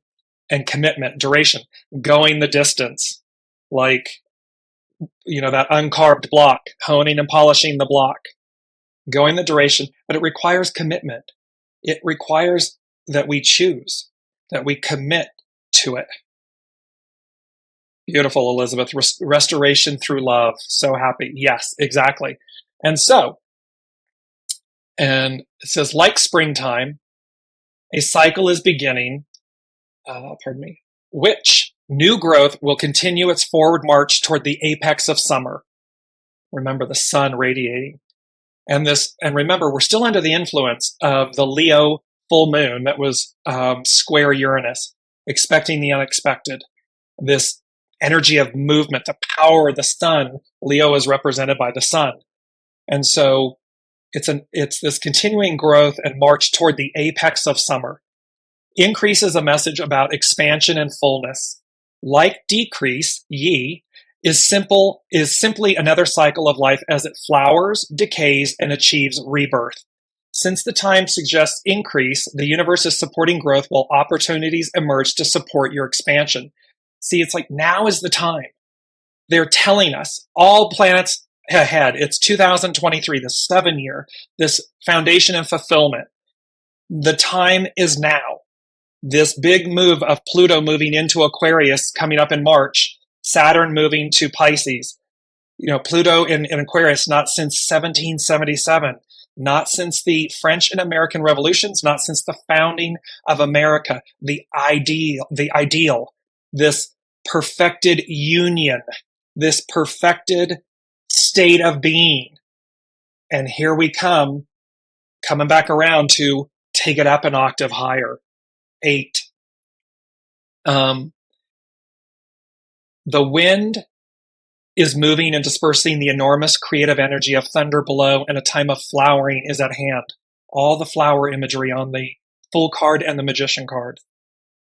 and commitment. Duration, going the distance, like, that uncarved block, honing and polishing the block, going the duration, but it requires commitment. It requires that we choose, that we commit to it. Beautiful, Elizabeth. Restoration through love. So happy. Yes, exactly. And it says, like springtime, a cycle is beginning, which new growth will continue its forward march toward the apex of summer. Remember the sun radiating. And remember, we're still under the influence of the Leo full moon that was square Uranus, expecting the unexpected. This energy of movement, the power of the sun. Leo is represented by the sun. And so it's this continuing growth and march toward the apex of summer. Increase is a message about expansion and fullness. Like decrease, yi, is simply another cycle of life as it flowers, decays, and achieves rebirth. Since the time suggests increase, the universe is supporting growth while opportunities emerge to support your expansion. See, it's like now is the time. They're telling us, all planets ahead, it's 2023, the 7-year, this foundation and fulfillment. The time is now. This big move of Pluto moving into Aquarius coming up in March, Saturn moving to Pisces. Pluto in Aquarius, not since 1777, not since the French and American revolutions, not since the founding of America. The ideal, this perfected union, this perfected state of being. And here we coming back around to take it up an octave higher. 8. The wind is moving and dispersing the enormous creative energy of thunder below, and a time of flowering is at hand. All the flower imagery on the Fool card and the Magician card.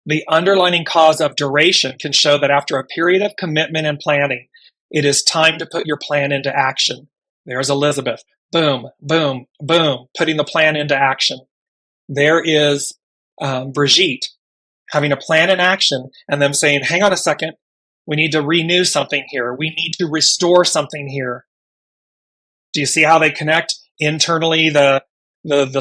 The underlining cause of duration can show that after a period of commitment and planning, it is time to put your plan into action. There's Elizabeth. Boom, boom, boom, putting the plan into action. There is Brigitte having a plan in action and them saying, hang on a second, we need to renew something here. We need to restore something here. Do you see how they connect internally, the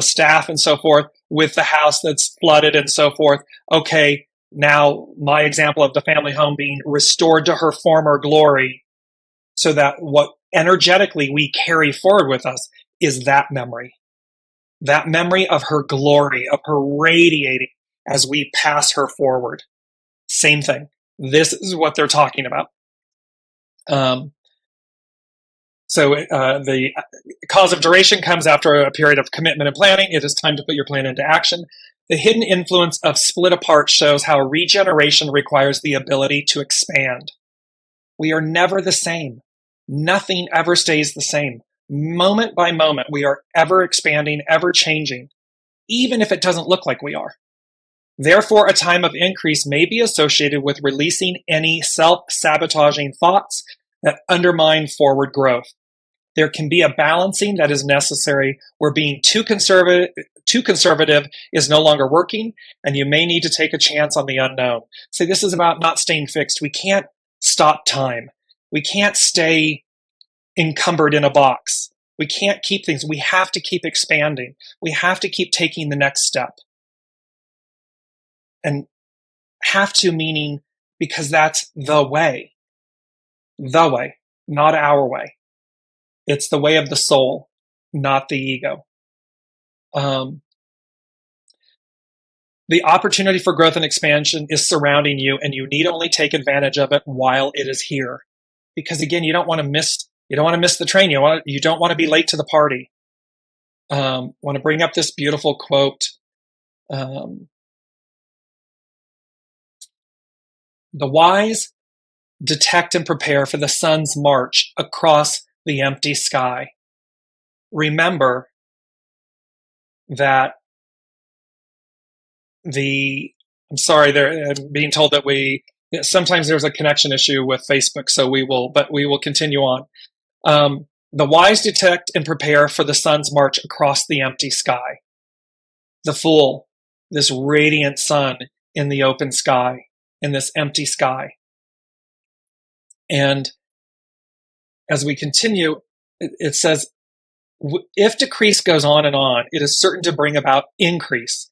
staff and so forth, with the house that's flooded and so forth? Okay, now my example of the family home being restored to her former glory, so that what energetically we carry forward with us is that memory of her glory, of her radiating as we pass her forward. Same thing. This is what they're talking about. So the cause of duration comes after a period of commitment and planning. It is time to put your plan into action. The hidden influence of split apart shows how regeneration requires the ability to expand. We are never the same. Nothing ever stays the same. Moment by moment, we are ever expanding, ever changing, even if it doesn't look like we are. Therefore, a time of increase may be associated with releasing any self-sabotaging thoughts that undermine forward growth. There can be a balancing that is necessary where being too conservative is no longer working, and you may need to take a chance on the unknown. So this is about not staying fixed. We can't stop time. We can't stay encumbered in a box. We can't keep things. We have to keep expanding. We have to keep taking the next step. And have to meaning because that's the way, not our way. It's the way of the soul, not the ego. The opportunity for growth and expansion is surrounding you, and you need only take advantage of it while it is here. Because again, you don't want to miss the train. You don't want to be late to the party. Want to bring up this beautiful quote. The wise detect and prepare for the sun's march across the empty sky. Remember that I'm being told that sometimes there's a connection issue with Facebook, so we will continue on. The wise detect and prepare for the sun's march across the empty sky. The fool, this radiant sun in the open sky, in this empty sky. And as we continue, it says, if decrease goes on and on, it is certain to bring about increase.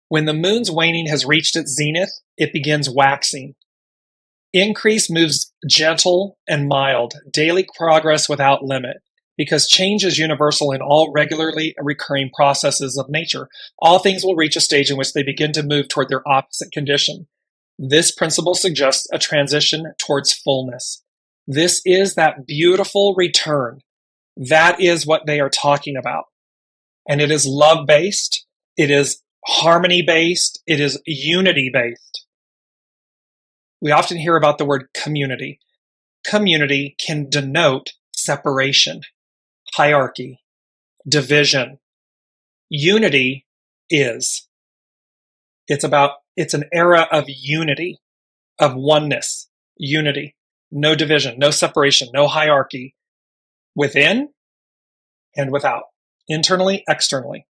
When the moon's waning has reached its zenith, it begins waxing. Increase moves gentle and mild, daily progress without limit, because change is universal in all regularly recurring processes of nature. All things will reach a stage in which they begin to move toward their opposite condition. This principle suggests a transition towards fullness. This is that beautiful return. That is what they are talking about. And it is love-based. It is harmony-based. It is unity-based. We often hear about the word community. Community can denote separation, hierarchy, division. Unity is. It's an era of unity, of oneness, unity, no division, no separation, no hierarchy, within and without, internally, externally.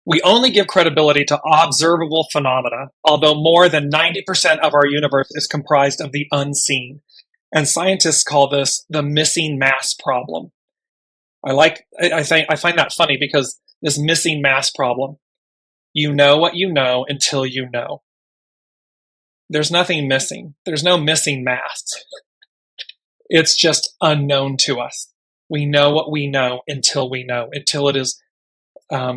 We only give credibility to observable phenomena, although more than 90% of our universe is comprised of the unseen. And scientists call this the missing mass problem. I find that funny because this missing mass problem, you know what you know until you know. There's nothing missing. There's no missing mass. It's just unknown to us. We know what we know until it is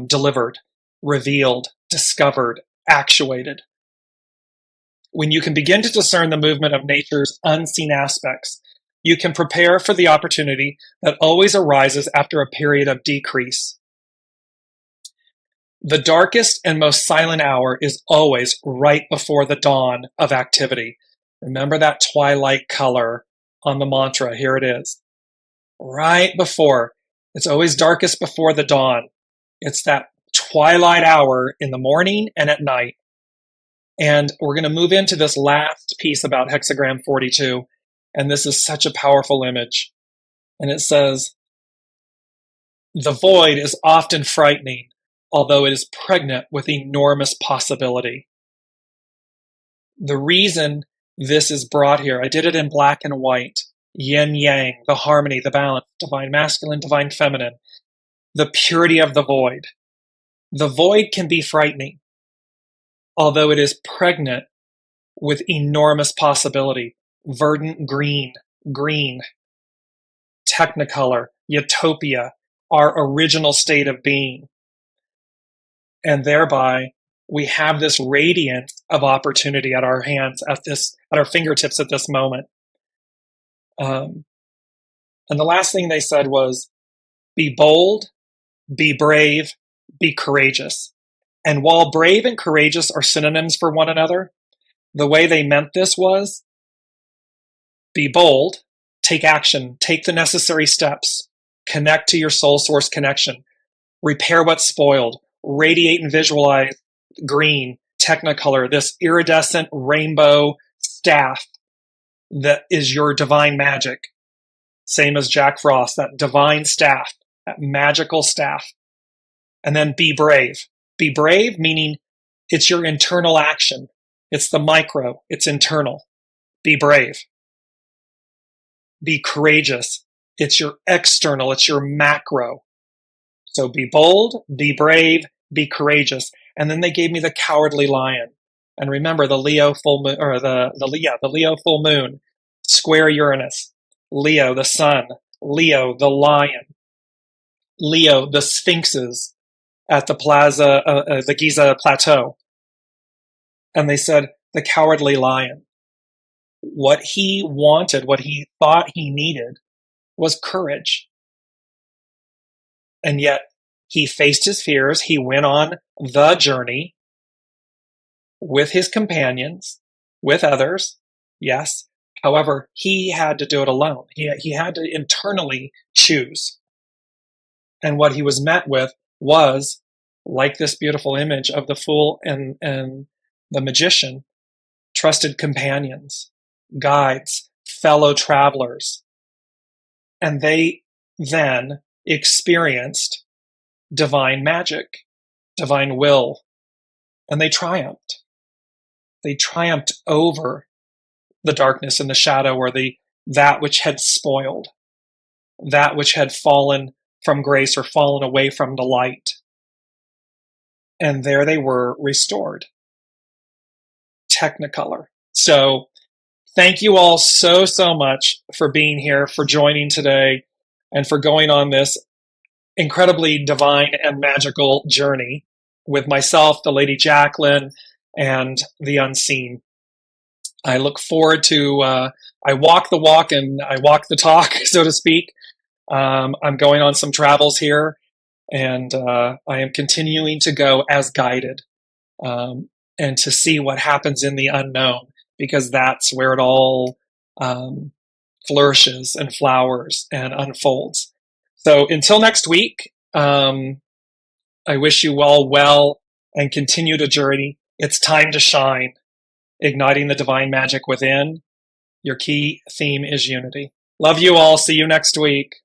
delivered, revealed, discovered, actuated. When you can begin to discern the movement of nature's unseen aspects, you can prepare for the opportunity that always arises after a period of decrease. The darkest and most silent hour is always right before the dawn of activity. Remember that twilight color on the mantra. Here it is. Right before. It's always darkest before the dawn. It's that twilight hour in the morning and at night. And we're going to move into this last piece about hexagram 42. And this is such a powerful image. And it says, the void is often frightening, although it is pregnant with enormous possibility. The reason this is brought here, I did it in black and white, yin yang, the harmony, the balance, divine masculine, divine feminine, the purity of the void. The void can be frightening, although it is pregnant with enormous possibility. Verdant green, technicolor, utopia, our original state of being. And thereby, we have this radiance of opportunity at our hands, at our fingertips at this moment. And the last thing they said was, be bold, be brave, be courageous. And while brave and courageous are synonyms for one another, the way they meant this was, be bold, take action, take the necessary steps, connect to your soul source connection, repair what's spoiled, radiate and visualize green, technicolor, this iridescent rainbow staff that is your divine magic. Same as Jack Frost, that divine staff, that magical staff. And then be brave. Be brave, meaning it's your internal action. It's the micro, it's internal. Be brave. Be courageous. It's your external, it's your macro. So be bold, be brave, be courageous. And then they gave me the cowardly lion. And remember the Leo full moon, or the Leo full moon, square Uranus, Leo the sun, Leo the lion, Leo the sphinxes at the the Giza plateau. And they said the cowardly lion. What he wanted, what he thought he needed was courage. And yet he faced his fears. He went on the journey with his companions, with others. Yes. However, he had to do it alone. He had to internally choose. And what he was met with was, like this beautiful image of the fool and the magician, trusted companions, guides, fellow travelers. And they then experienced divine magic, divine will, and they triumphed. They triumphed over the darkness and the shadow, or that which had spoiled, that which had fallen from grace or fallen away from the light. And there they were restored. Technicolor. So thank you all so much for being here, for joining today, and for going on this incredibly divine and magical journey with myself, the Lady Jacqueline, and the Unseen. I look forward to, I walk the walk and I walk the talk, so to speak. I'm going on some travels here, and I am continuing to go as guided, and to see what happens in the unknown, because that's where it all flourishes and flowers and unfolds. So until next week, I wish you all well and continue to journey. It's time to shine, igniting the divine magic within. Your key theme is unity. Love you all. See you next week.